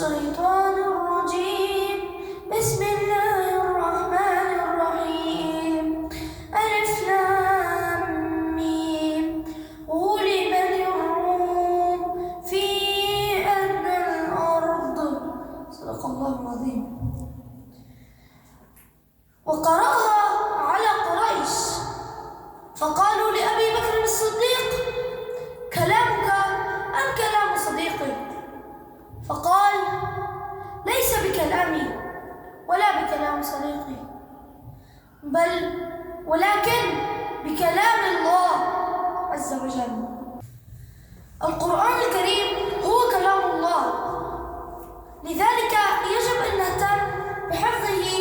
الشيطان الرجيم. بسم الله الرحمن الرحيم. ألف لام ميم. غلبت الروم في أدنى الأرض. صدق الله العظيم. وقرأها على قريش فقالوا لأبي بكر الصديق: كلامك أم كلام صديقي؟ فقال: ليس بكلامي ولا بكلام صديقي، ولكن بكلام الله عز وجل. القرآن الكريم هو كلام الله، لذلك يجب أن نهتم بحفظه